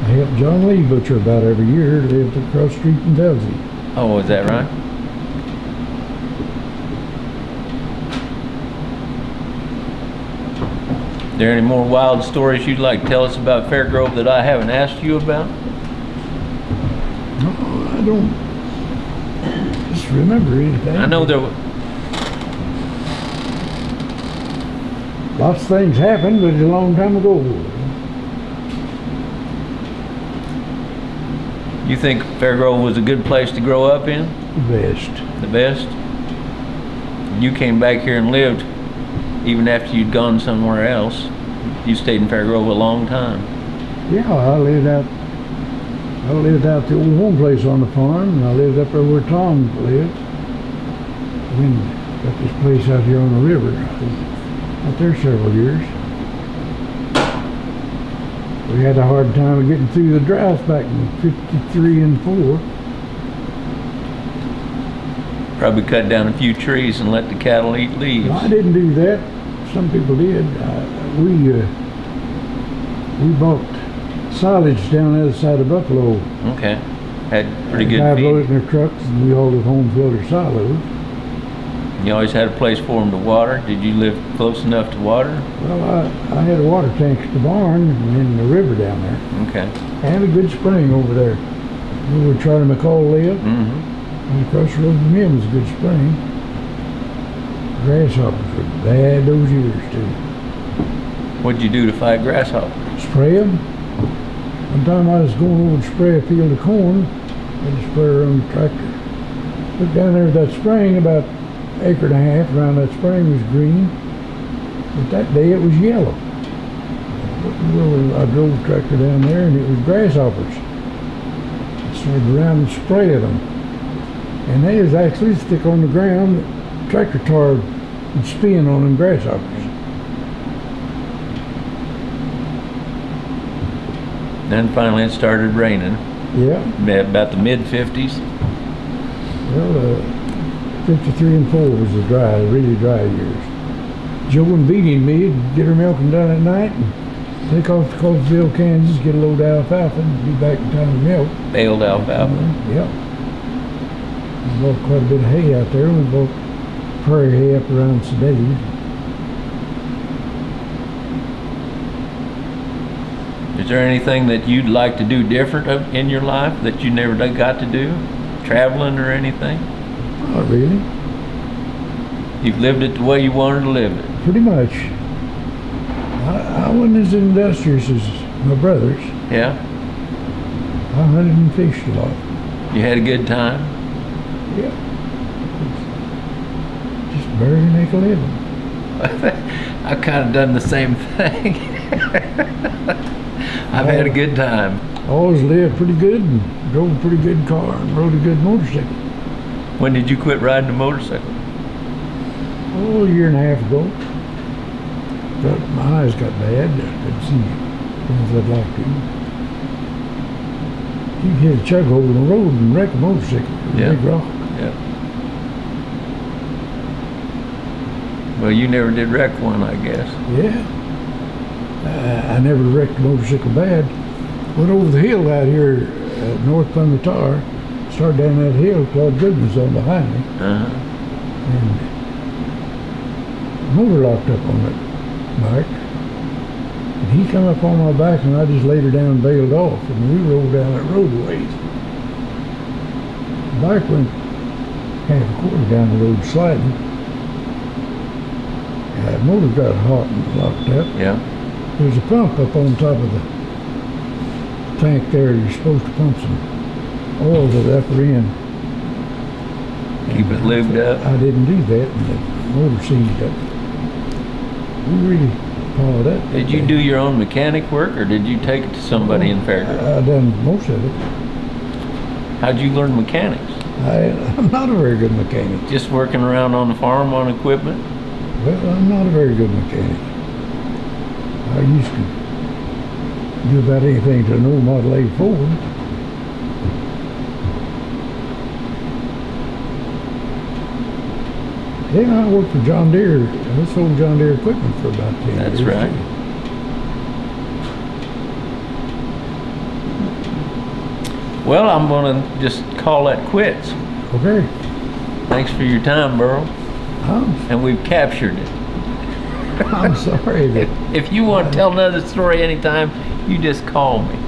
I help John Lee butcher about every year. Lived across the street in Delsey. Oh, is that right? Are there any more wild stories you'd like to tell us about Fairgrove that I haven't asked you about? No, I don't just remember anything. I know there were... Lots of things happened, but it's a long time ago. You think Fairgrove was a good place to grow up in? The best. The best? You came back here and lived even after you'd gone somewhere else. You stayed in Fairgrove a long time. Yeah, I lived out the old home place on the farm, and I lived up there where Tom lived. Then got this place out here on the river. I was out there several years. We had a hard time of getting through the droughts back in '53 and '4. Probably cut down a few trees and let the cattle eat leaves. No, I didn't do that. Some people did. We bought silage down the other side of Buffalo. Okay. Had pretty good feed. feed. Loaded in their trucks, and we hauled it home filled their silos. You always had a place for them to water. Did you live close enough to water? Well, I had a water tank at the barn and in the river down there. Okay. I had a good spring over there. Where Charlie McCall lived. Mm-hmm. And across the road from him was a good spring. Grasshoppers were bad those years too. What'd you do to fight grasshoppers? Spray them. One time I was going over to spray a field of corn. I had to spray around the tractor. Looked down there at that spring, about an acre and a half around that spring was green. But that day it was yellow. Well, I drove the tractor down there and it was grasshoppers. I started around and sprayed them. And they was actually stick on the ground, tractor tar and spin on them grasshoppers. Then finally it started raining. Yeah. About the mid-50s. Well, 53 and 4 was the dry, really dry years. Joe and Beatty and me would get her milking done at night and take off to Coffeyville, Kansas, get a load of alfalfa and be back in time to milk. Baled alfalfa. Yep. We bought quite a bit of hay out there. We bought prairie hay up around Sedalia. Is there anything that you'd like to do different in your life that you never got to do? Traveling or anything? Not really. You've lived it the way you wanted to live it? Pretty much. I wasn't as industrious as my brothers. Yeah? I hunted and fished a lot. You had a good time? Yeah. Just barely make a living. I've kind of done the same thing. I've had a good time. Always lived pretty good and drove a pretty good car and rode a good motorcycle. When did you quit riding a motorcycle? Oh, a year and a half ago. My eyes got bad. I couldn't see things I'd like to. You can hit a chug hole in the road and wreck a motorcycle with a big rock. Yeah. Well, you never did wreck one, I guess. Yeah. I never wrecked a motorcycle bad. Went over the hill out here at North Plymouth Tar. Started down that hill. Claude Goodman's on behind me. Uh-huh. And the motor locked up on that bike. And he come up on my back and I just laid her down and bailed off. And we rolled down that road a ways. The bike went half a quarter down the road sliding. The motor got hot and locked up. Yeah. There's a pump up on top of the tank there. You're supposed to pump some oil to the upper end. Keep it lubed up. I didn't do that, and the motor seized up. We really followed up. Did you do your own mechanic work, or did you take it to somebody in Fairgrove? I done most of it. How'd you learn mechanics? I'm not a very good mechanic. Just working around on the farm on equipment? Well, I'm not a very good mechanic. I used to do about anything to an old Model 8 Ford. Yeah, I worked for John Deere. I sold John Deere equipment for about 10 years. That's right. Well, I'm gonna just call that quits. Okay. Thanks for your time, Burl. And we've captured it. I'm sorry. If you want to tell another story anytime, you just call me.